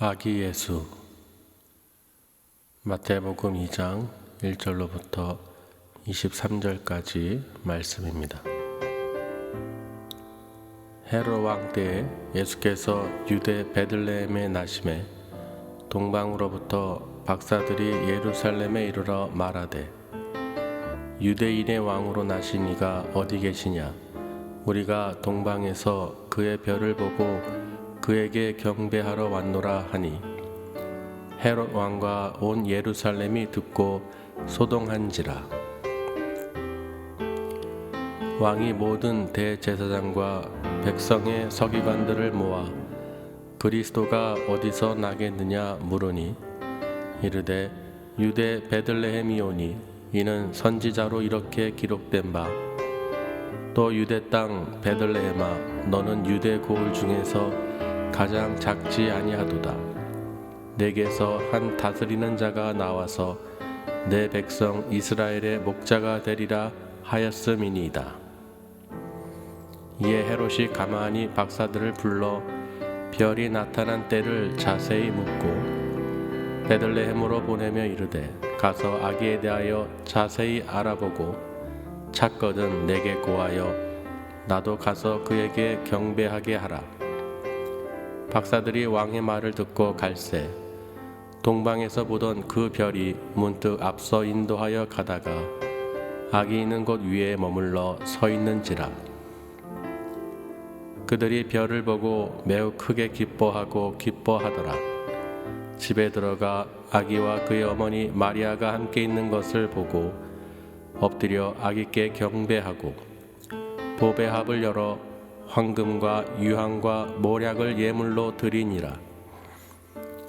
아기 예수. 마태복음 2장 1절로부터 23절까지 말씀입니다. 헤롯 왕 때에 예수께서 유대 베들레헴에 나심에 동방으로부터 박사들이 예루살렘에 이르러 말하되 유대인의 왕으로 나신 이가 어디 계시냐? 우리가 동방에서 그의 별을 보고 그에게 경배하러 왔노라 하니 헤롯 왕과 온 예루살렘이 듣고 소동한지라. 왕이 모든 대제사장과 백성의 서기관들을 모아 그리스도가 어디서 나겠느냐 물으니 이르되 유대 베들레헴이오니 이는 선지자로 이렇게 기록된 바 또 유대 땅 베들레헴아 너는 유대 고을 중에서 가장 작지 아니하도다. 내게서 한 다스리는 자가 나와서 내 백성 이스라엘의 목자가 되리라 하였음이니이다. 이에 헤롯이 가만히 박사들을 불러 별이 나타난 때를 자세히 묻고 베들레헴으로 보내며 이르되 가서 아기에 대하여 자세히 알아보고 찾거든 내게 고하여 나도 가서 그에게 경배하게 하라. 박사들이 왕의 말을 듣고 갈새 동방에서 보던 그 별이 문득 앞서 인도하여 가다가 아기 있는 곳 위에 머물러 서 있는지라. 그들이 별을 보고 매우 크게 기뻐하더라. 집에 들어가 아기와 그의 어머니 마리아가 함께 있는 것을 보고 엎드려 아기께 경배하고 보배합을 열어 황금과 유황과 모략을 예물로 드리니라.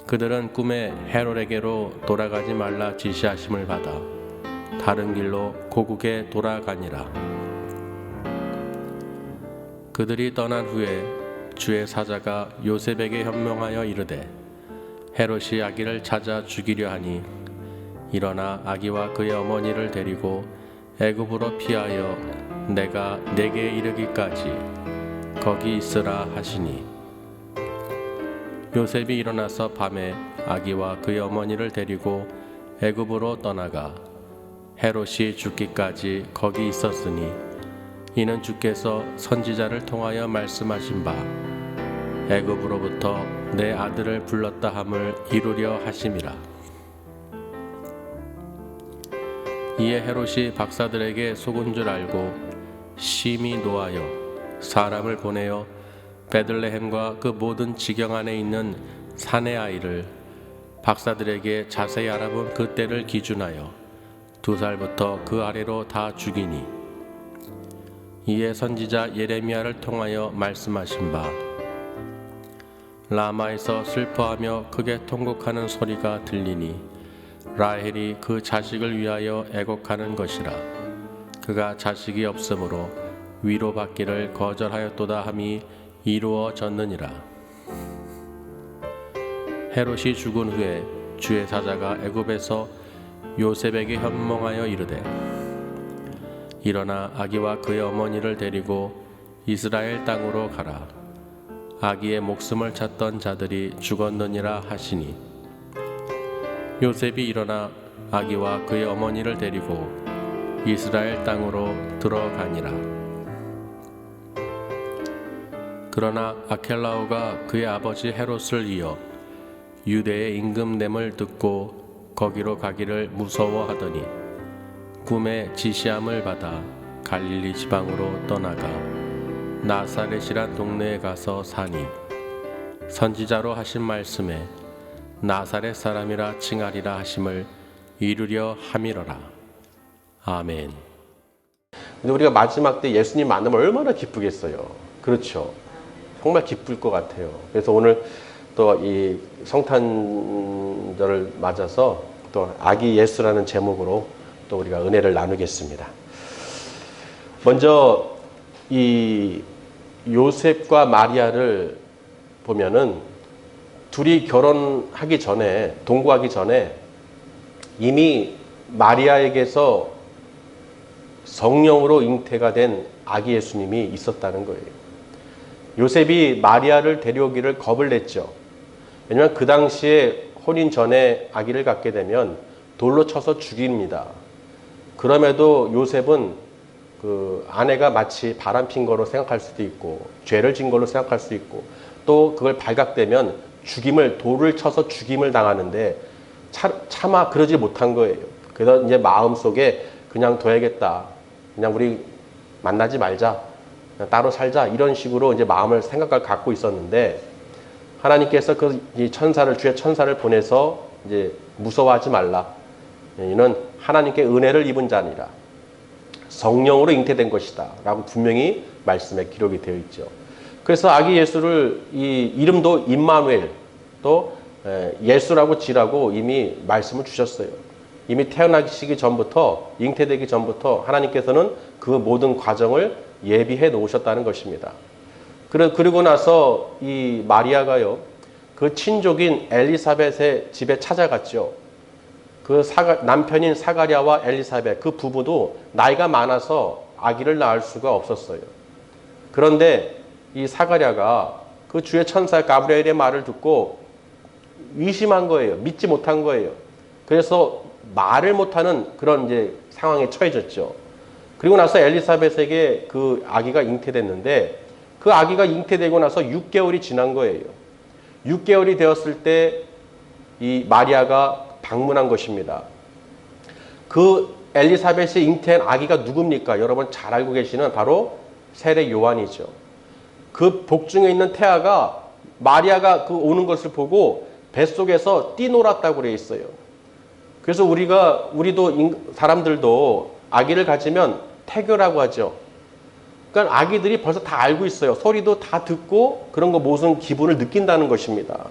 그들은 꿈에 헤롯에게로 돌아가지 말라 지시하심을 받아 다른 길로 고국에 돌아가니라. 그들이 떠난 후에 주의 사자가 요셉에게 현명하여 이르되 헤롯이 아기를 찾아 죽이려 하니 일어나 아기와 그의 어머니를 데리고 애굽으로 피하여 내가 내게 이르기까지 거기 있으라 하시니 요셉이 일어나서 밤에 아기와 그의 어머니를 데리고 애굽으로 떠나가 헤롯이 죽기까지 거기 있었으니 이는 주께서 선지자를 통하여 말씀하신 바 애굽으로부터 내 아들을 불렀다 함을 이루려 하심이라. 이에 헤롯이 박사들에게 속은 줄 알고 심히 노하여 사람을 보내어 베들레헴과 그 모든 지경 안에 있는 산의 아이를 박사들에게 자세히 알아본 그 때를 기준하여 2살부터 그 아래로 다 죽이니 이에 선지자 예레미야를 통하여 말씀하신 바 라마에서 슬퍼하며 크게 통곡하는 소리가 들리니 라헬이 그 자식을 위하여 애곡하는 것이라. 그가 자식이 없으므로 위로받기를 거절하였도다 함이 이루어졌느니라. 헤롯이 죽은 후에 주의 사자가 애굽에서 요셉에게 현몽하여 이르되 일어나 아기와 그의 어머니를 데리고 이스라엘 땅으로 가라. 아기의 목숨을 찾던 자들이 죽었느니라 하시니 요셉이 일어나 아기와 그의 어머니를 데리고 이스라엘 땅으로 들어가니라. 그러나 아켈라오가 그의 아버지 헤롯을 이어 유대의 임금됨을 듣고 거기로 가기를 무서워하더니 꿈에 지시함을 받아 갈릴리 지방으로 떠나가 나사렛이란 동네에 가서 사니 선지자로 하신 말씀에 나사렛 사람이라 칭하리라 하심을 이루려 함이로라. 아멘. 근데 우리가 마지막 때 예수님 만나면 얼마나 기쁘겠어요. 그렇죠. 정말 기쁠 것 같아요. 그래서 오늘 또 이 성탄절을 맞아서 또 아기 예수라는 제목으로 또 우리가 은혜를 나누겠습니다. 먼저 이 요셉과 마리아를 보면은 둘이 결혼하기 전에, 동거하기 전에 이미 마리아에게서 성령으로 잉태가 된 아기 예수님이 있었다는 거예요. 요셉이 마리아를 데려오기를 겁을 냈죠. 왜냐하면 그 당시에 혼인 전에 아기를 갖게 되면 돌로 쳐서 죽입니다. 그럼에도 요셉은 그 아내가 마치 바람핀 거로 생각할 수도 있고 죄를 진 걸로 생각할 수도 있고 또 그걸 발각되면 돌을 쳐서 죽임을 당하는데 차마 그러지 못한 거예요. 그래서 이제 마음속에 그냥 둬야겠다. 그냥 우리 만나지 말자. 그냥 따로 살자. 이런 식으로 이제 생각을 갖고 있었는데 하나님께서 이 주의 천사를 보내서 이제 무서워하지 말라. 이는 하나님께 은혜를 입은 자니라. 성령으로 잉태된 것이다. 라고 분명히 말씀에 기록이 되어 있죠. 그래서 아기 예수를 이 이름도 임마누엘 또 예수라고 지라고 이미 말씀을 주셨어요. 이미 태어나시기 전부터 잉태되기 전부터 하나님께서는 그 모든 과정을 예비해 놓으셨다는 것입니다. 그리고 나서 이 마리아가요. 그 친족인 엘리사벳의 집에 찾아갔죠. 그 남편인 사가랴와 엘리사벳 그 부부도 나이가 많아서 아기를 낳을 수가 없었어요. 그런데 이 사가랴가 그 주의 천사 가브리엘의 말을 듣고 의심한 거예요. 믿지 못한 거예요. 그래서 말을 못하는 그런 이제 상황에 처해졌죠. 그리고 나서 엘리사벳에게 그 아기가 잉태됐는데 그 아기가 잉태되고 나서 6개월이 지난 거예요. 6개월이 되었을 때 이 마리아가 방문한 것입니다. 그 엘리사벳이 잉태한 아기가 누굽니까? 여러분 잘 알고 계시는 바로 세례 요한이죠. 그 복중에 있는 태아가 마리아가 그 오는 것을 보고 뱃속에서 뛰놀았다고 그래 있어요. 그래서 우리도 사람들도 아기를 가지면 태교라고 하죠. 그러니까 아기들이 벌써 다 알고 있어요. 소리도 다 듣고 그런 거 무슨 기분을 느낀다는 것입니다.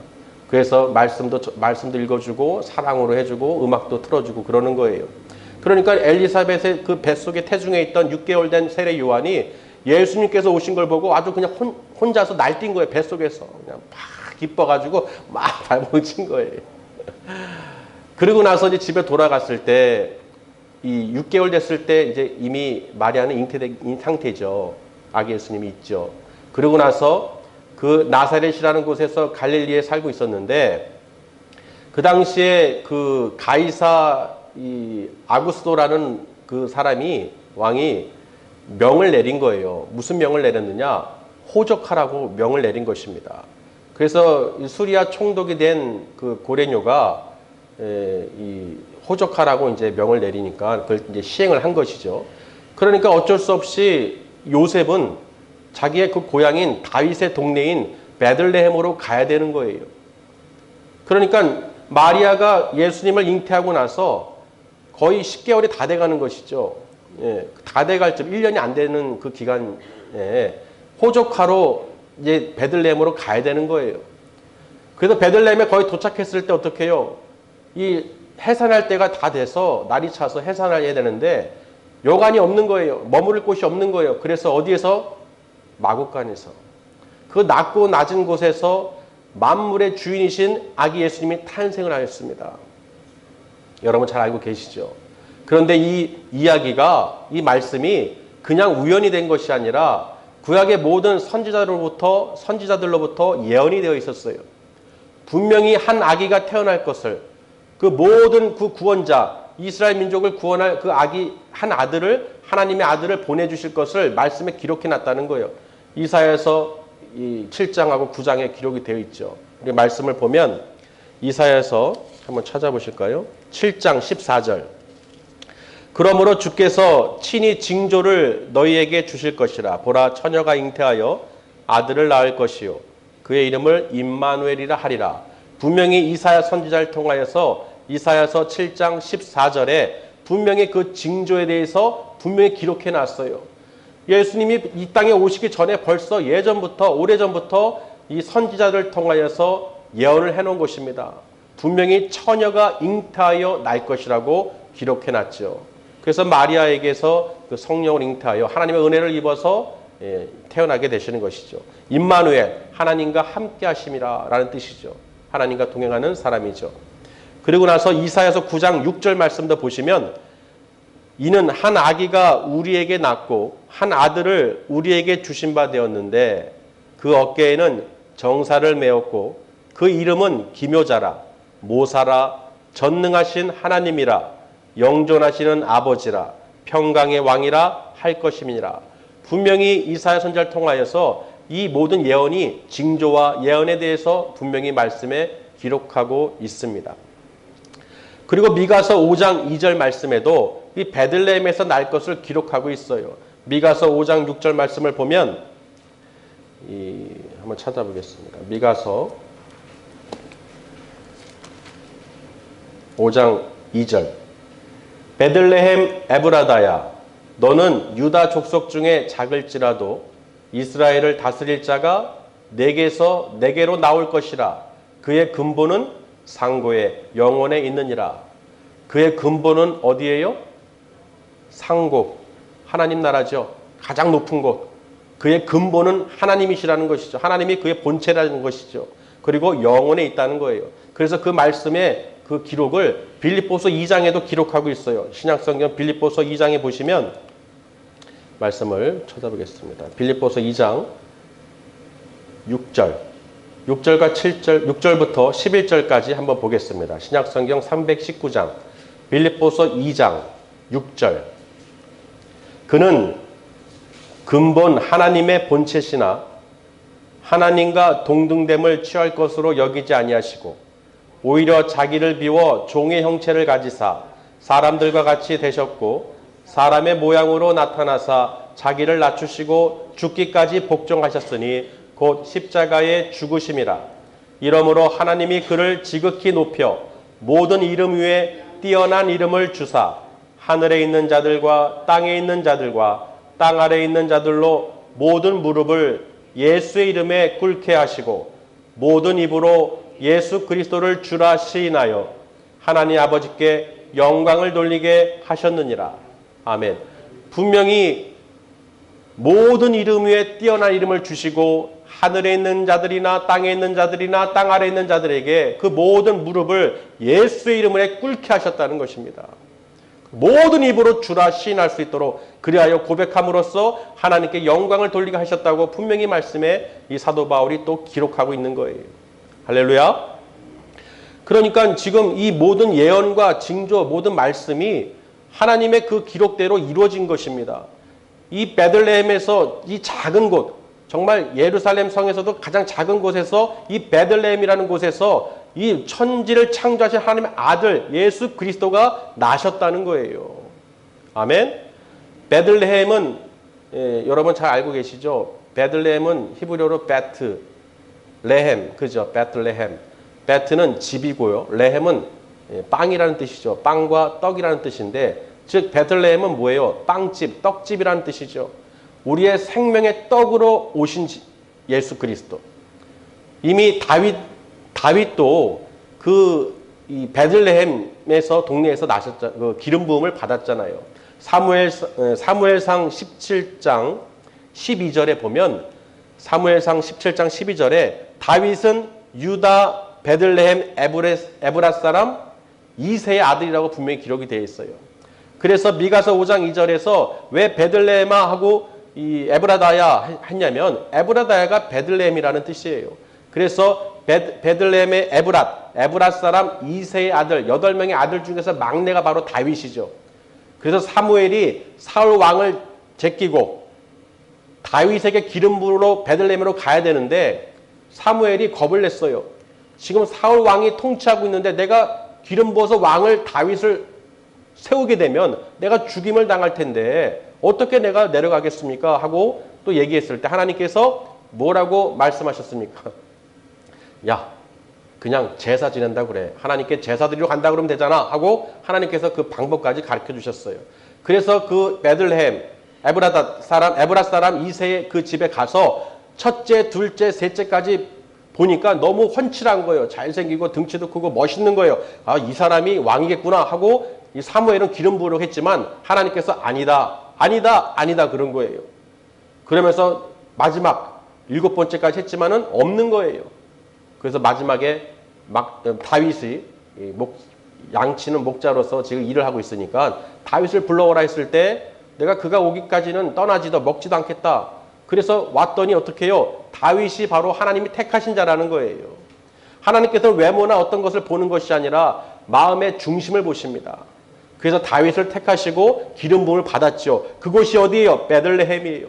그래서 말씀도 읽어주고 사랑으로 해주고 음악도 틀어주고 그러는 거예요. 그러니까 엘리사벳의 그 뱃속에 태중에 있던 6개월 된 세례 요한이 예수님께서 오신 걸 보고 아주 그냥 혼자서 날뛴 거예요. 뱃속에서 그냥 막 기뻐가지고 막 발목을 친 거예요. 그리고 나서 이제 집에 돌아갔을 때 이 6개월 됐을 때 이제 이미 마리아는 잉태된 상태죠. 아기 예수님이 있죠. 그리고 나서 그 나사렛이라는 곳에서 갈릴리에 살고 있었는데 그 당시에 그 가이사 이 아구스도라는 그 왕이 명을 내린 거예요. 무슨 명을 내렸느냐? 호적하라고 명을 내린 것입니다. 그래서 수리아 총독이 된 그 고레뇨가 이 호적하라고 이제 명을 내리니까 그걸 이제 시행을 한 것이죠. 그러니까 어쩔 수 없이 요셉은 자기의 그 고향인 다윗의 동네인 베들레헴으로 가야 되는 거예요. 그러니까 마리아가 예수님을 잉태하고 나서 거의 10개월이 다 돼가는 것이죠. 예, 다 돼갈 쯤 1년이 안 되는 그 기간에 호적하러 이제 베들레헴으로 가야 되는 거예요. 그래서 베들레헴에 거의 도착했을 때 어떻게 해요? 이 해산할 때가 다 돼서 날이 차서 해산해야 되는데 여관이 없는 거예요. 머무를 곳이 없는 거예요. 그래서 어디에서? 마구간에서. 그 낮고 낮은 곳에서 만물의 주인이신 아기 예수님이 탄생을 하였습니다. 여러분 잘 알고 계시죠? 그런데 이 이야기가, 이 말씀이 그냥 우연이 된 것이 아니라 구약의 모든 선지자들로부터 예언이 되어 있었어요. 분명히 한 아기가 태어날 것을, 그 모든 그 구원자, 이스라엘 민족을 구원할 그 한 아들을, 하나님의 아들을 보내주실 것을 말씀에 기록해 놨다는 거예요. 이사야서 7장하고 9장에 기록이 되어 있죠. 우리 말씀을 보면 이사야서 한번 찾아보실까요? 7장 14절. 그러므로 주께서 친히 징조를 너희에게 주실 것이라. 보라, 처녀가 잉태하여 아들을 낳을 것이요 그의 이름을 임마누엘이라 하리라. 분명히 이사야 선지자를 통하여서 이사야서 7장 14절에 분명히 그 징조에 대해서 분명히 기록해 놨어요. 예수님이 이 땅에 오시기 전에 벌써 예전부터, 오래전부터 이 선지자를 통하여서 예언을 해놓은 것입니다. 분명히 처녀가 잉태하여 날 것이라고 기록해 놨죠. 그래서 마리아에게서 그 성령을 잉태하여 하나님의 은혜를 입어서 태어나게 되시는 것이죠. 임마누엘, 하나님과 함께 하심이라 라는 뜻이죠. 하나님과 동행하는 사람이죠. 그리고 나서 이사야서 9장 6절 말씀도 보시면 이는 한 아기가 우리에게 낳고 한 아들을 우리에게 주신 바 되었는데 그 어깨에는 정사를 메었고 그 이름은 기묘자라, 모사라, 전능하신 하나님이라, 영존하시는 아버지라, 평강의 왕이라 할 것임이니라. 분명히 이사야 선지자를 통하여서 이 모든 예언이 징조와 예언에 대해서 분명히 말씀에 기록하고 있습니다. 그리고 미가서 5장 2절 말씀에도 이 베들레헴에서 날 것을 기록하고 있어요. 미가서 5장 6절 말씀을 보면 한번 찾아보겠습니다. 미가서 5장 2절. 베들레헴 에브라다야, 너는 유다 족속 중에 작을지라도 이스라엘을 다스릴 자가 내게로 나올 것이라. 그의 근본은 상고에 영원에 있느니라. 그의 근본은 어디예요? 상고, 하나님 나라죠. 가장 높은 곳. 그의 근본은 하나님이시라는 것이죠. 하나님이 그의 본체라는 것이죠. 그리고 영원에 있다는 거예요. 그래서 그 말씀의 그 기록을 빌립보서 2장에도 기록하고 있어요. 신약성경 빌립보서 2장에 보시면 말씀을 찾아보겠습니다. 빌립보서 2장 6절과 7절, 6절부터 11절까지 한번 보겠습니다. 신약성경 319장, 빌립보서 2장 6절. 그는 근본 하나님의 본체시나 하나님과 동등됨을 취할 것으로 여기지 아니하시고 오히려 자기를 비워 종의 형체를 가지사 사람들과 같이 되셨고 사람의 모양으로 나타나사 자기를 낮추시고 죽기까지 복종하셨으니 곧 십자가의 죽으심이라. 이러므로 하나님이 그를 지극히 높여 모든 이름 위에 뛰어난 이름을 주사 하늘에 있는 자들과 땅에 있는 자들과 땅 아래에 있는 자들로 모든 무릎을 예수의 이름에 꿇게 하시고 모든 입으로 예수 그리스도를 주라 시인하여 하나님 아버지께 영광을 돌리게 하셨느니라. 아멘. 분명히 모든 이름 위에 뛰어난 이름을 주시고 하늘에 있는 자들이나 땅에 있는 자들이나 땅 아래에 있는 자들에게 그 모든 무릎을 예수의 이름에 꿇게 하셨다는 것입니다. 모든 입으로 주라 시인할 수 있도록 그리하여 고백함으로써 하나님께 영광을 돌리게 하셨다고 분명히 말씀에 이 사도 바울이 또 기록하고 있는 거예요. 할렐루야. 그러니까 지금 이 모든 예언과 징조 모든 말씀이 하나님의 그 기록대로 이루어진 것입니다. 이 베들레헴에서 이 작은 곳, 정말 예루살렘 성에서도 가장 작은 곳에서 이 베들레헴이라는 곳에서 이 천지를 창조하신 하나님의 아들 예수 그리스도가 나셨다는 거예요. 아멘. 베들레헴은 여러분 잘 알고 계시죠? 베들레헴은 히브리어로 베트레헴, 그죠? 베들레헴. 베트는 집이고요. 레헴은 빵이라는 뜻이죠. 빵과 떡이라는 뜻인데, 즉 베들레헴은 뭐예요? 빵집, 떡집이라는 뜻이죠. 우리의 생명의 떡으로 오신 예수 그리스도. 이미 다윗도 이 베들레헴에서 동네에서 그 기름 부음을 받았잖아요. 사무엘상 17장 12절에 보면 사무엘상 17장 12절에 다윗은 유다 베들레헴 에브랏 사람 이세의 아들이라고 분명히 기록이 되어 있어요. 그래서 미가서 5장 2절에서 왜 베들레헴아 하고 이 에브라다야 했냐면 에브라다야가 베들레헴이라는 뜻이에요. 그래서 베들레헴의 에브랏 사람 이세의 아들 8명의 아들 중에서 막내가 바로 다윗이죠. 그래서 사무엘이 사울 왕을 제끼고 다윗에게 기름 부으러 베들레헴으로 가야 되는데 사무엘이 겁을 냈어요. 지금 사울 왕이 통치하고 있는데 내가 기름 부어서 왕을 다윗을 세우게 되면 내가 죽임을 당할 텐데 어떻게 내가 내려가겠습니까? 하고 또 얘기했을 때 하나님께서 뭐라고 말씀하셨습니까? 야, 그냥 제사 지낸다 그래. 하나님께 제사 드리러 간다 그러면 되잖아. 하고 하나님께서 그 방법까지 가르쳐 주셨어요. 그래서 그 베들레헴 에브랏 사람 이세의 그 집에 가서 첫째, 둘째, 셋째까지 보니까 너무 헌칠한 거예요. 잘생기고 등치도 크고 멋있는 거예요. 아, 이 사람이 왕이겠구나 하고 이 사무엘은 기름 부으려고 했지만 하나님께서 아니다 그런 거예요. 그러면서 마지막 7번째까지 했지만은 없는 거예요. 그래서 마지막에 다윗이 양치는 목자로서 지금 일을 하고 있으니까 다윗을 불러오라 했을 때 내가 그가 오기까지는 떠나지도 먹지도 않겠다. 그래서 왔더니 어떻게 해요? 다윗이 바로 하나님이 택하신 자라는 거예요. 하나님께서는 외모나 어떤 것을 보는 것이 아니라 마음의 중심을 보십니다. 그래서 다윗을 택하시고 기름 부음을 받았죠. 그곳이 어디예요? 베들레헴이에요.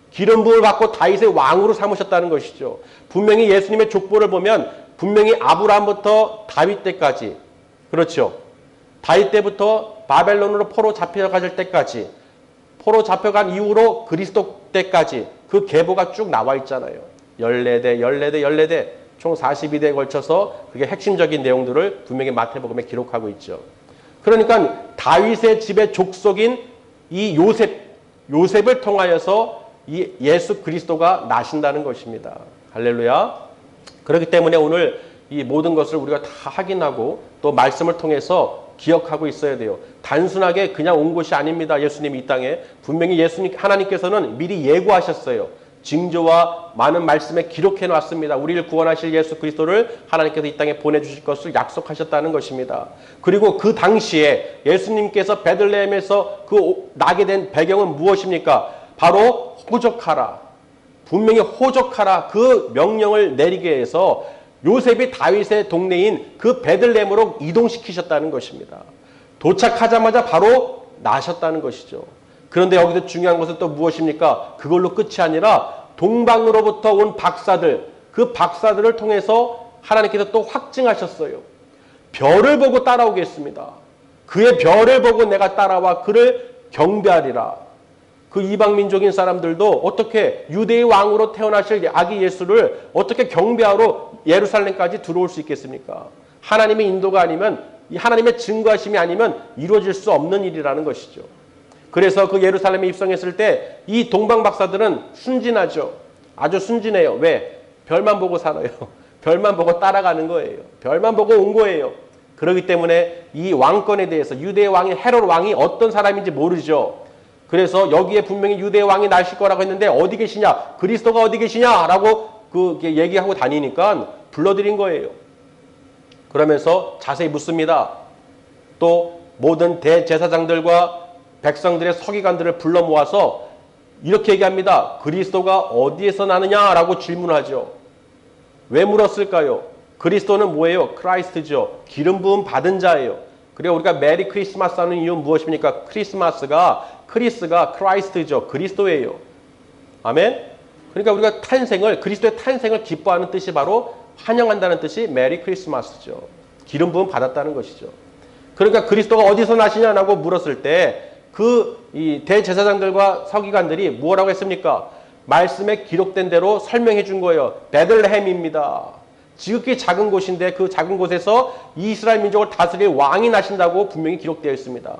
기름 부음을 받고 다윗의 왕으로 삼으셨다는 것이죠. 분명히 예수님의 족보를 보면 분명히 아브라함부터 다윗 때까지, 그렇죠. 다윗 때부터 바벨론으로 포로 잡혀갈 때까지, 포로 잡혀간 이후로 그리스도 때까지 그 계보가 쭉 나와 있잖아요. 14대 총 42대에 걸쳐서 그게 핵심적인 내용들을 분명히 마태복음에 기록하고 있죠. 그러니까 다윗의 집의 족속인 이 요셉을 통하여서 이 예수 그리스도가 나신다는 것입니다. 할렐루야. 그렇기 때문에 오늘 이 모든 것을 우리가 다 확인하고 또 말씀을 통해서 기억하고 있어야 돼요. 단순하게 그냥 온 것이 아닙니다. 예수님이 이 땅에. 분명히 하나님께서는 미리 예고하셨어요. 징조와 많은 말씀에 기록해 놨습니다. 우리를 구원하실 예수 그리스도를 하나님께서 이 땅에 보내주실 것을 약속하셨다는 것입니다. 그리고 그 당시에 예수님께서 베들레헴에서 그 나게 된 배경은 무엇입니까? 바로 호적하라. 분명히 호적하라. 그 명령을 내리게 해서 요셉이 다윗의 동네인 그 베들레헴으로 이동시키셨다는 것입니다. 도착하자마자 바로 나셨다는 것이죠. 그런데 여기서 중요한 것은 또 무엇입니까? 그걸로 끝이 아니라 동방으로부터 온 박사들, 그 박사들을 통해서 하나님께서 또 확증하셨어요. 별을 보고 따라오겠습니다. 그의 별을 보고 내가 따라와 그를 경배하리라. 그 이방민족인 사람들도 어떻게 유대의 왕으로 태어나실 아기 예수를 어떻게 경배하러 예루살렘까지 들어올 수 있겠습니까? 하나님의 인도가 아니면, 하나님의 증거하심이 아니면 이루어질 수 없는 일이라는 것이죠. 그래서 그 예루살렘에 입성했을 때 이 동방 박사들은 순진하죠. 아주 순진해요. 왜? 별만 보고 살아요. 별만 보고 따라가는 거예요. 별만 보고 온 거예요. 그렇기 때문에 이 왕권에 대해서 유대의 왕인 헤롯 왕이 어떤 사람인지 모르죠. 그래서 여기에 분명히 유대의 왕이 나실 거라고 했는데 어디 계시냐? 그리스도가 어디 계시냐? 라고 얘기하고 다니니까 불러들인 거예요. 그러면서 자세히 묻습니다. 또 모든 대제사장들과 백성들의 서기관들을 불러 모아서 이렇게 얘기합니다. 그리스도가 어디에서 나느냐라고 질문하죠. 왜 물었을까요? 그리스도는 뭐예요? 크라이스트죠. 기름 부음 받은 자예요. 그리고 우리가 메리 크리스마스 하는 이유는 무엇입니까? 크리스가 크라이스트죠. 그리스도예요. 아멘? 그러니까 우리가 그리스도의 탄생을 기뻐하는 뜻이 바로 환영한다는 뜻이 메리 크리스마스죠. 기름 부음 받았다는 것이죠. 그러니까 그리스도가 어디서 나시냐라고 물었을 때 이 대제사장들과 서기관들이 뭐라고 했습니까? 말씀에 기록된 대로 설명해 준 거예요. 베들레헴입니다. 지극히 작은 곳인데 그 작은 곳에서 이스라엘 민족을 다스릴 왕이 나신다고 분명히 기록되어 있습니다.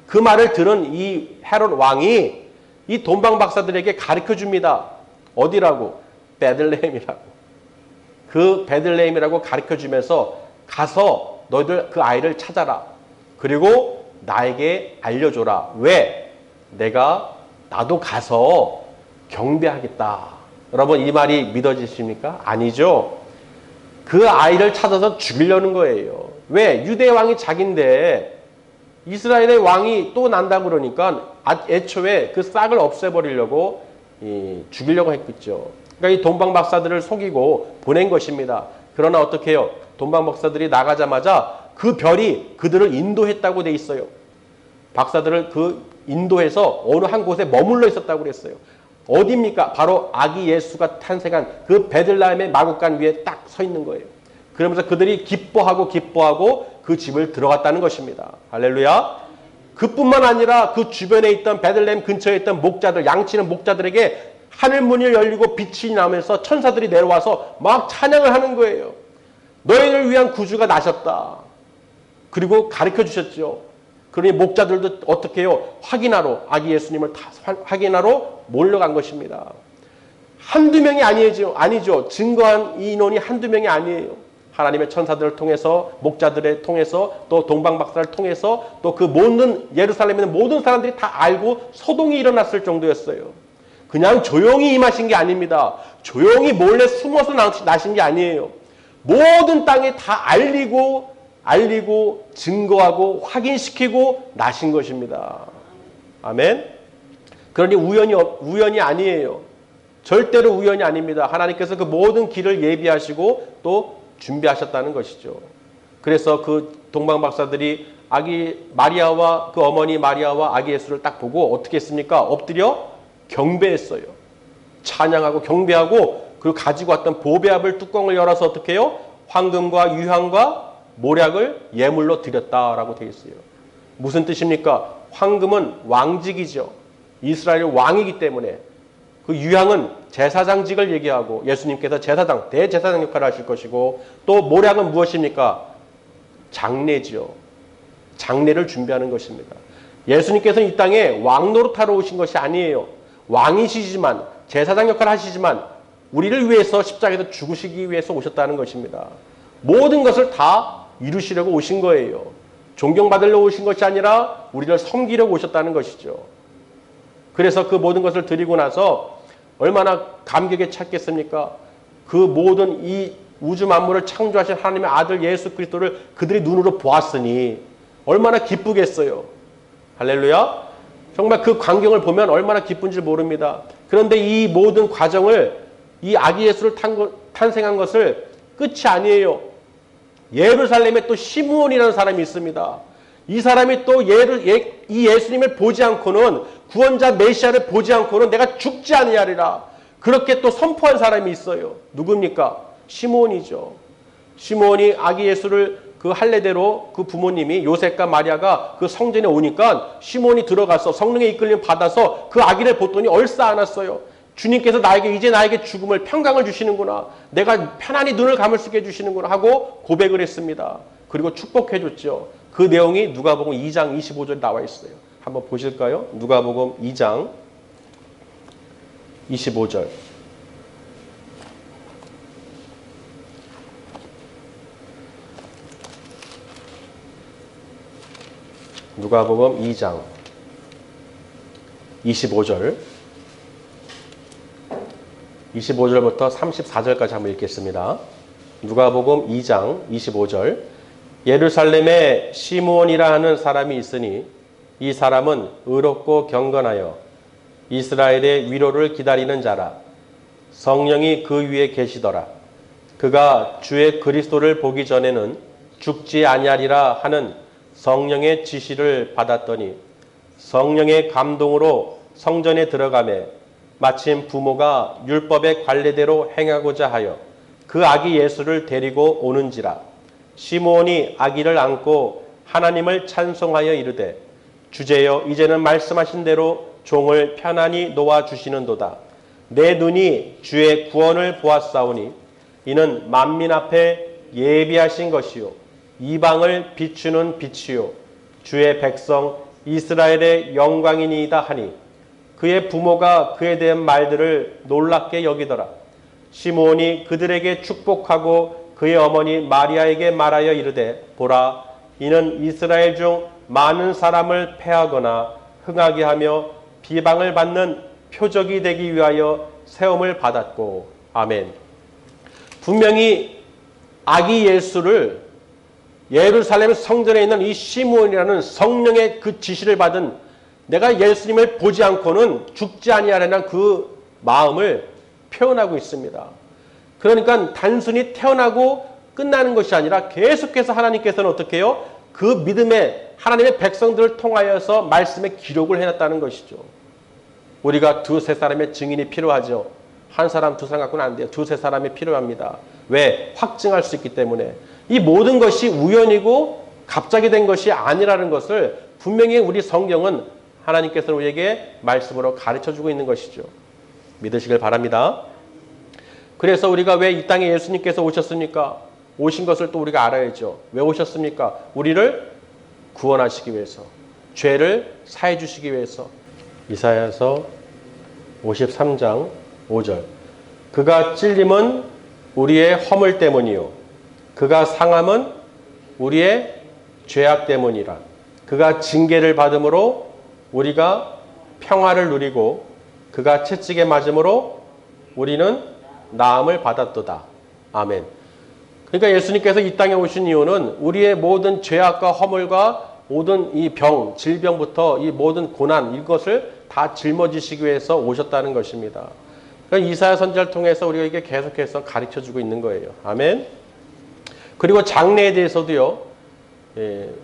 그 말을 들은 이 헤롯 왕이 이 동방 박사들에게 가르쳐 줍니다. 어디라고? 베들레헴이라고. 그 베들레헴이라고 가르쳐 주면서 가서 너희들 그 아이를 찾아라. 그리고 나에게 알려줘라. 왜? 나도 가서 경배하겠다. 여러분 이 말이 믿어지십니까? 아니죠. 그 아이를 찾아서 죽이려는 거예요. 왜? 유대 왕이 자기인데 이스라엘의 왕이 또 난다 그러니까 애초에 그 싹을 없애버리려고 죽이려고 했겠죠. 그러니까 이 동방 박사들을 속이고 보낸 것입니다. 그러나 어떻게 해요? 동방 박사들이 나가자마자 그 별이 그들을 인도했다고 돼 있어요. 박사들을 인도해서 어느 한 곳에 머물러 있었다고 그랬어요. 어디입니까? 바로 아기 예수가 탄생한 그 베들레헴의 마구간 위에 딱 서 있는 거예요. 그러면서 그들이 기뻐하고 그 집을 들어갔다는 것입니다. 할렐루야. 그뿐만 아니라 그 주변에 있던 베들레헴 근처에 있던 목자들, 양치는 목자들에게 하늘 문이 열리고 빛이 나면서 천사들이 내려와서 막 찬양을 하는 거예요. 너희를 위한 구주가 나셨다. 그리고 가르쳐 주셨죠. 그러니 목자들도 어떻게 해요? 아기 예수님을 다 확인하러 몰려간 것입니다. 한두 명이 아니죠. 증거한 인원이 한두 명이 아니에요. 하나님의 천사들을 통해서, 목자들을 통해서, 또 동방박사를 통해서, 또 그 모든 예루살렘에 있는 모든 사람들이 다 알고 소동이 일어났을 정도였어요. 그냥 조용히 임하신 게 아닙니다. 조용히 몰래 숨어서 나신 게 아니에요. 모든 땅에 다 알리고 증거하고 확인시키고 나신 것입니다. 아멘. 그러니 우연이 아니에요. 절대로 우연이 아닙니다. 하나님께서 그 모든 길을 예비하시고 또 준비하셨다는 것이죠. 그래서 그 동방 박사들이 아기 마리아와 그 어머니 마리아와 아기 예수를 딱 보고 어떻게 했습니까? 엎드려 경배했어요. 찬양하고 경배하고 그리고 가지고 왔던 보배압을 뚜껑을 열어서 어떻게 해요? 황금과 유향과 모략을 예물로 드렸다라고 되어 있어요. 무슨 뜻입니까? 황금은 왕직이죠. 이스라엘의 왕이기 때문에 그 유향은 제사장직을 얘기하고 예수님께서 제사장, 대제사장 역할을 하실 것이고 또 모략은 무엇입니까? 장례지요. 장례를 준비하는 것입니다. 예수님께서는 이 땅에 왕 노릇하러 오신 것이 아니에요. 왕이시지만 제사장 역할을 하시지만 우리를 위해서 십자가에서 죽으시기 위해서 오셨다는 것입니다. 모든 것을 다 이루시려고 오신 거예요. 존경받으려고 오신 것이 아니라 우리를 섬기려고 오셨다는 것이죠. 그래서 그 모든 것을 드리고 나서 얼마나 감격에 찼겠습니까? 그 모든 이 우주 만물을 창조하신 하나님의 아들 예수 그리스도를 그들이 눈으로 보았으니 얼마나 기쁘겠어요. 할렐루야. 정말 그 광경을 보면 얼마나 기쁜지 모릅니다. 그런데 이 모든 과정을 이 아기 예수를 탄생한 것을 끝이 아니에요. 예루살렘에 또 시므온이라는 사람이 있습니다. 이 사람이 또 이 예수님을 보지 않고는 구원자 메시아를 보지 않고는 내가 죽지 아니하리라. 그렇게 또 선포한 사람이 있어요. 누굽니까? 시므온이죠. 시므온이 아기 예수를 그 할례대로 그 부모님이 요셉과 마리아가 그 성전에 오니까 시므온이 들어가서 성령의 이끌림 받아서 그 아기를 보더니 얼싸 안았어요. 주님께서 이제 나에게 죽음을 평강을 주시는구나. 내가 편안히 눈을 감을 수 있게 해주시는구나 하고 고백을 했습니다. 그리고 축복해 줬죠. 그 내용이 누가복음 2장 25절에 나와 있어요. 한번 보실까요? 누가복음 2장 25절. 누가복음 2장 25절. 25절부터 34절까지 한번 읽겠습니다. 누가복음 2장 25절. 예루살렘에 시므온이라 하는 사람이 있으니 이 사람은 의롭고 경건하여 이스라엘의 위로를 기다리는 자라. 성령이 그 위에 계시더라. 그가 주의 그리스도를 보기 전에는 죽지 아니하리라 하는 성령의 지시를 받았더니 성령의 감동으로 성전에 들어가매 마침 부모가 율법의 관례대로 행하고자 하여 그 아기 예수를 데리고 오는지라. 시므온이 아기를 안고 하나님을 찬송하여 이르되 주제여 이제는 말씀하신 대로 종을 편안히 놓아 주시는도다. 내 눈이 주의 구원을 보았사오니 이는 만민 앞에 예비하신 것이요 이방을 비추는 빛이요 주의 백성 이스라엘의 영광이니이다 하니 그의 부모가 그에 대한 말들을 놀랍게 여기더라. 시므온이 그들에게 축복하고 그의 어머니 마리아에게 말하여 이르되 보라 이는 이스라엘 중 많은 사람을 패하거나 흥하게 하며 비방을 받는 표적이 되기 위하여 세움을 받았고. 아멘. 분명히 아기 예수를 예루살렘 성전에 있는 이 시므온이라는 성령의 그 지시를 받은 내가 예수님을 보지 않고는 죽지 아니하려는 그 마음을 표현하고 있습니다. 그러니까 단순히 태어나고 끝나는 것이 아니라 계속해서 하나님께서는 어떻게 해요? 그 믿음의 하나님의 백성들을 통하여서 말씀의 기록을 해놨다는 것이죠. 우리가 두세 사람의 증인이 필요하죠. 한 사람, 두 사람 갖고는 안 돼요. 두세 사람이 필요합니다. 왜? 확증할 수 있기 때문에. 이 모든 것이 우연이고 갑자기 된 것이 아니라는 것을 분명히 우리 성경은 하나님께서 우리에게 말씀으로 가르쳐주고 있는 것이죠. 믿으시길 바랍니다. 그래서 우리가 왜 이 땅에 예수님께서 오셨습니까? 오신 것을 또 우리가 알아야죠. 왜 오셨습니까? 우리를 구원하시기 위해서, 죄를 사해 주시기 위해서. 이사야서 53장 5절. 그가 찔림은 우리의 허물 때문이요 그가 상함은 우리의 죄악 때문이라. 그가 징계를 받음으로 우리가 평화를 누리고 그가 채찍에 맞음으로 우리는 나음을 받았도다. 아멘. 그러니까 예수님께서 이 땅에 오신 이유는 우리의 모든 죄악과 허물과 모든 이 병, 질병부터 이 모든 고난 이것을 다 짊어지시기 위해서 오셨다는 것입니다. 그러니까 이사야 선지자를 통해서 우리에게 계속해서 가르쳐주고 있는 거예요. 아멘. 그리고 장례에 대해서도요.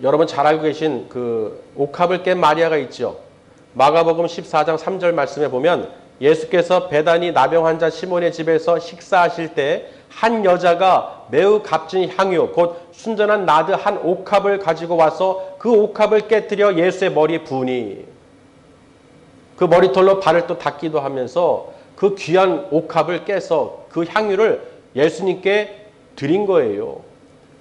여러분 잘 알고 계신 그 옥합을 깬 마리아가 있죠. 마가복음 14장 3절 말씀에 보면 예수께서 베다니 나병 환자 시몬의 집에서 식사하실 때 한 여자가 매우 값진 향유 곧 순전한 나드 한 옥합을 가지고 와서 그 옥합을 깨뜨려 예수의 머리에 부으니 그 머리털로 발을 또 닦기도 하면서 그 귀한 옥합을 깨서 그 향유를 예수님께 드린 거예요.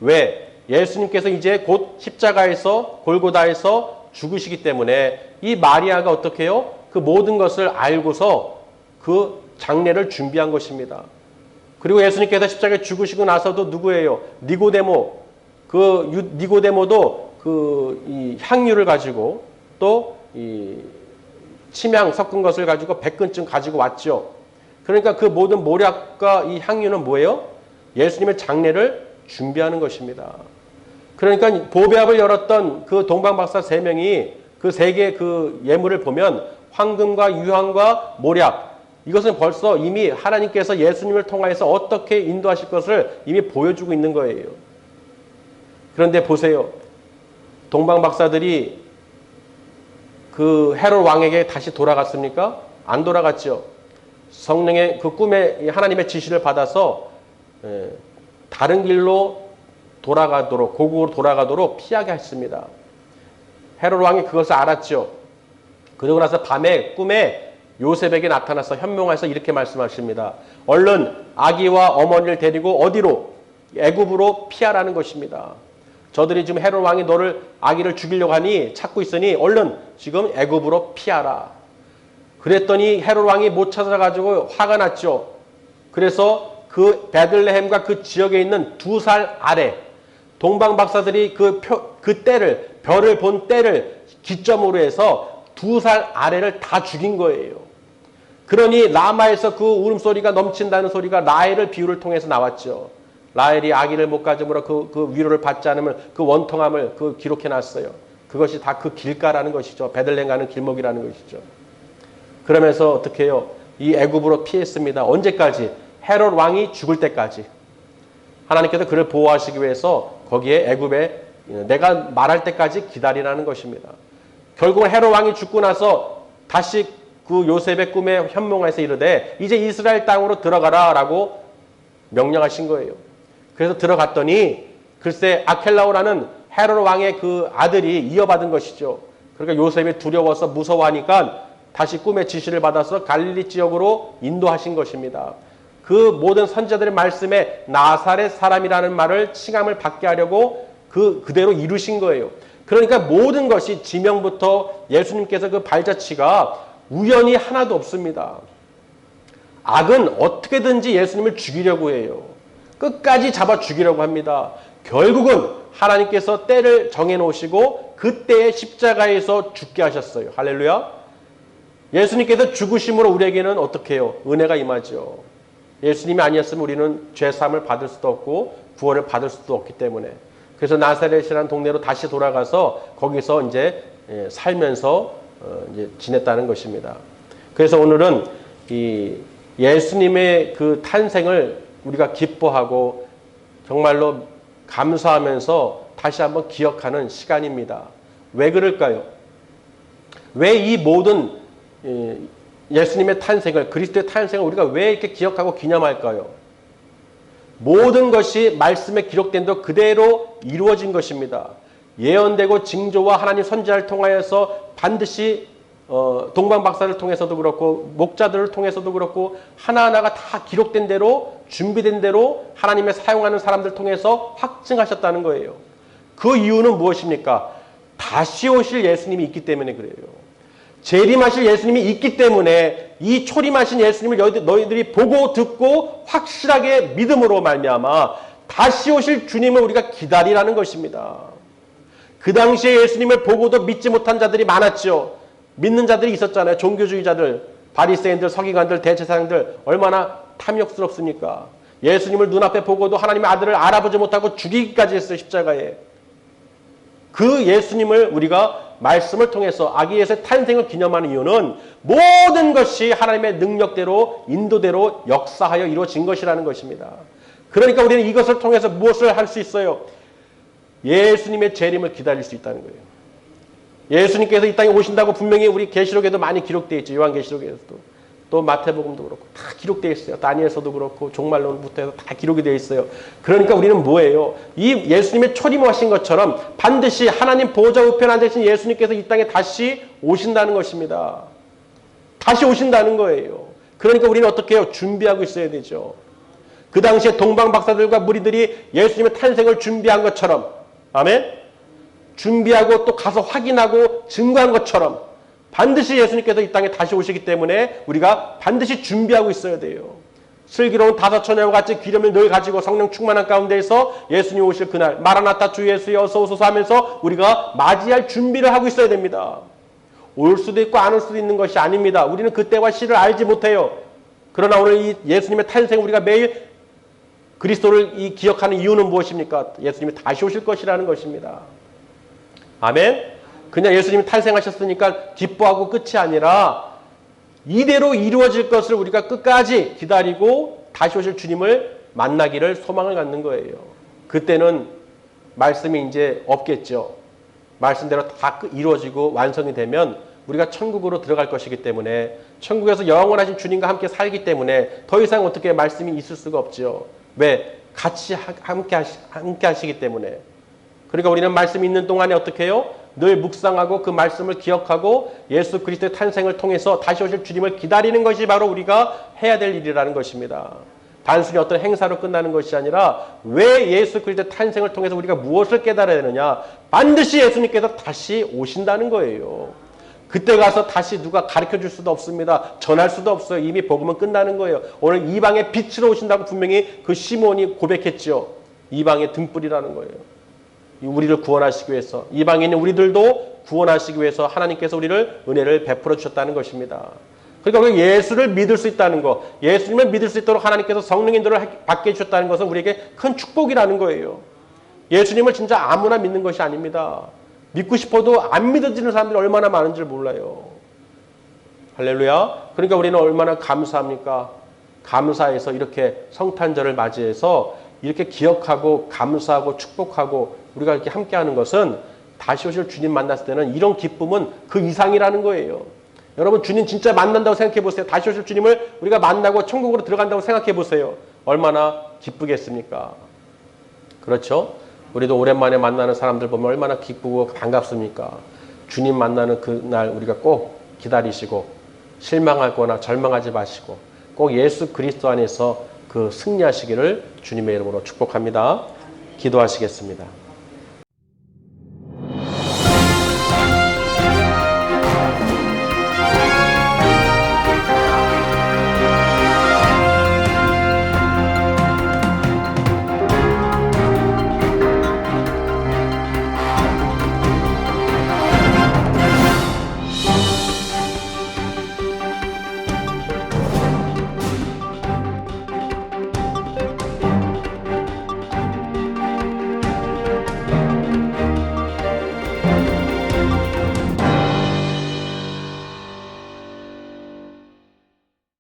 왜? 예수님께서 이제 곧 십자가에서 골고다에서 죽으시기 때문에 이 마리아가 어떻게 해요? 그 모든 것을 알고서 그 장례를 준비한 것입니다. 그리고 예수님께서 십자가에 죽으시고 나서도 누구예요? 니고데모. 그 니고데모도 이 향유를 가지고 또 이 침향 섞은 것을 가지고 100근쯤 가지고 왔죠. 그러니까 그 모든 모략과 이 향유는 뭐예요? 예수님의 장례를 준비하는 것입니다. 그러니까 보배합을 열었던 그 동방박사 3명이 그 3개의 그 예물을 보면 황금과 유황과 모략 이것은 벌써 이미 하나님께서 예수님을 통하여서 어떻게 인도하실 것을 이미 보여주고 있는 거예요. 그런데 보세요. 동방박사들이 그 헤롯 왕에게 다시 돌아갔습니까? 안 돌아갔죠. 성령의 그 꿈에 하나님의 지시를 받아서 다른 길로 돌아가도록 고국으로 돌아가도록 피하게 했습니다. 헤롯 왕이 그것을 알았죠. 그러고 나서 밤에 꿈에 요셉에게 나타나서 현몽하여서 이렇게 말씀하십니다. 얼른 아기와 어머니를 데리고 어디로? 애굽으로 피하라는 것입니다. 저들이 지금 헤롯 왕이 너를 아기를 죽이려고 하니 찾고 있으니 얼른 지금 애굽으로 피하라. 그랬더니 헤롯 왕이 못 찾아가지고 화가 났죠. 그래서 그 베들레헴과 그 지역에 있는 2살 아래 동방박사들이 그 때를 별을 본 때를 기점으로 해서 2살 아래를 다 죽인 거예요. 그러니 라마에서 그 울음소리가 넘친다는 소리가 라헬의 비유를 통해서 나왔죠. 라헬이 아기를 못 가짐으로 그 위로를 받지 않으면 그 원통함을 기록해놨어요. 그것이 다 그 길가라는 것이죠. 베들레헴 가는 길목이라는 것이죠. 그러면서 어떻게 해요? 이 애굽으로 피했습니다. 언제까지? 헤롯 왕이 죽을 때까지. 하나님께서 그를 보호하시기 위해서 거기에 애굽에 내가 말할 때까지 기다리라는 것입니다. 결국은 헤롯 왕이 죽고 나서 다시 그 요셉의 꿈에 현몽하여서 이르되 이제 이스라엘 땅으로 들어가라 라고 명령하신 거예요. 그래서 들어갔더니 글쎄 아켈라오라는 헤롯 왕의 그 아들이 이어받은 것이죠. 그러니까 요셉이 두려워서 무서워하니까 다시 꿈의 지시를 받아서 갈릴리 지역으로 인도하신 것입니다. 그 모든 선지자들의 말씀에 나사렛 사람이라는 말을 칭함을 받게 하려고 그대로 이루신 거예요. 그러니까 모든 것이 지명부터 예수님께서 그 발자취가 우연히 하나도 없습니다. 악은 어떻게든지 예수님을 죽이려고 해요. 끝까지 잡아 죽이려고 합니다. 결국은 하나님께서 때를 정해놓으시고 그때의 십자가에서 죽게 하셨어요. 할렐루야. 예수님께서 죽으심으로 우리에게는 어떻게 해요? 은혜가 임하죠. 예수님이 아니었으면 우리는 죄사함을 받을 수도 없고 구원을 받을 수도 없기 때문에. 그래서 나사렛이라는 동네로 다시 돌아가서 거기서 이제 살면서 이제 지냈다는 것입니다. 그래서 오늘은 이 예수님의 그 탄생을 우리가 기뻐하고 정말로 감사하면서 다시 한번 기억하는 시간입니다. 왜 그럴까요? 왜 이 모든 예수님의 탄생을, 그리스도의 탄생을 우리가 왜 이렇게 기억하고 기념할까요? 모든 것이 말씀에 기록된 대로 그대로 이루어진 것입니다. 예언되고 징조와 하나님 선지자를 통하여서 반드시 동방박사를 통해서도 그렇고 목자들을 통해서도 그렇고 하나하나가 다 기록된 대로 준비된 대로 하나님의 사용하는 사람들 통해서 확증하셨다는 거예요. 그 이유는 무엇입니까? 다시 오실 예수님이 있기 때문에 그래요. 재림하실 예수님이 있기 때문에 이 초림하신 예수님을 너희들이 보고 듣고 확실하게 믿음으로 말미암아 다시 오실 주님을 우리가 기다리라는 것입니다. 그 당시에 예수님을 보고도 믿지 못한 자들이 많았죠. 믿는 자들이 있었잖아요. 종교주의자들, 바리새인들, 서기관들, 대제사장들 얼마나 탐욕스럽습니까? 예수님을 눈앞에 보고도 하나님의 아들을 알아보지 못하고 죽이기까지 했어요. 십자가에. 그 예수님을 우리가 말씀을 통해서 아기 예수의 탄생을 기념하는 이유는 모든 것이 하나님의 능력대로 인도대로 역사하여 이루어진 것이라는 것입니다. 그러니까 우리는 이것을 통해서 무엇을 할 수 있어요? 예수님의 재림을 기다릴 수 있다는 거예요. 예수님께서 이 땅에 오신다고 분명히 우리 계시록에도 많이 기록되어 있죠. 요한계시록에서도. 또 마태복음도 그렇고 다 기록되어 있어요. 다니엘서도 그렇고 종말론부터 해서 다 기록이 되어 있어요. 그러니까 우리는 뭐예요? 이 예수님의 초림하신 것처럼 반드시 하나님 보좌 우편에 앉으신 예수님께서 이 땅에 다시 오신다는 것입니다. 다시 오신다는 거예요. 그러니까 우리는 어떻게 해요? 준비하고 있어야 되죠. 그 당시에 동방박사들과 무리들이 예수님의 탄생을 준비한 것처럼, 아멘? 준비하고 또 가서 확인하고 증거한 것처럼 반드시 예수님께서 이 땅에 다시 오시기 때문에 우리가 반드시 준비하고 있어야 돼요. 슬기로운 다섯 처녀와 같이 기름을 늘 가지고 성령 충만한 가운데에서 예수님 오실 그날 마라나타 주 예수여 어서 오소서 하면서 우리가 맞이할 준비를 하고 있어야 됩니다. 올 수도 있고 안 올 수도 있는 것이 아닙니다. 우리는 그때와 시를 알지 못해요. 그러나 오늘 이 예수님의 탄생 우리가 매일 그리스도를 기억하는 이유는 무엇입니까? 예수님이 다시 오실 것이라는 것입니다. 아멘? 그냥 예수님이 탄생하셨으니까 기뻐하고 끝이 아니라 이대로 이루어질 것을 우리가 끝까지 기다리고 다시 오실 주님을 만나기를 소망을 갖는 거예요. 그때는 말씀이 이제 없겠죠. 말씀대로 다 이루어지고 완성이 되면 우리가 천국으로 들어갈 것이기 때문에 천국에서 영원하신 주님과 함께 살기 때문에 더 이상 어떻게 말씀이 있을 수가 없죠. 왜? 같이 함께 하시기 때문에. 그러니까 우리는 말씀이 있는 동안에 어떻게 해요? 늘 묵상하고 그 말씀을 기억하고 예수 그리스도의 탄생을 통해서 다시 오실 주님을 기다리는 것이 바로 우리가 해야 될 일이라는 것입니다. 단순히 어떤 행사로 끝나는 것이 아니라 왜 예수 그리스도의 탄생을 통해서 우리가 무엇을 깨달아야 되느냐? 반드시 예수님께서 다시 오신다는 거예요. 그때 가서 다시 누가 가르쳐줄 수도 없습니다. 전할 수도 없어요. 이미 복음은 끝나는 거예요. 오늘 이방의 빛으로 오신다고 분명히 그 시몬이 고백했죠. 이방의 등불이라는 거예요. 우리를 구원하시기 위해서, 이방에 있는 우리들도 구원하시기 위해서 하나님께서 우리를 은혜를 베풀어 주셨다는 것입니다. 그러니까 우리가 예수를 믿을 수 있다는 것, 예수님을 믿을 수 있도록 하나님께서 성령 인도를 받게 해주셨다는 것은 우리에게 큰 축복이라는 거예요. 예수님을 진짜 아무나 믿는 것이 아닙니다. 믿고 싶어도 안 믿어지는 사람들이 얼마나 많은지 몰라요. 할렐루야. 그러니까 우리는 얼마나 감사합니까? 감사해서 이렇게 성탄절을 맞이해서 이렇게 기억하고 감사하고 축복하고 우리가 이렇게 함께하는 것은 다시 오실 주님 만났을 때는 이런 기쁨은 그 이상이라는 거예요. 여러분 주님 진짜 만난다고 생각해 보세요. 다시 오실 주님을 우리가 만나고 천국으로 들어간다고 생각해 보세요. 얼마나 기쁘겠습니까? 그렇죠? 우리도 오랜만에 만나는 사람들 보면 얼마나 기쁘고 반갑습니까? 주님 만나는 그날 우리가 꼭 기다리시고 실망하거나 절망하지 마시고 꼭 예수 그리스도 안에서 그 승리하시기를 주님의 이름으로 축복합니다. 기도하시겠습니다.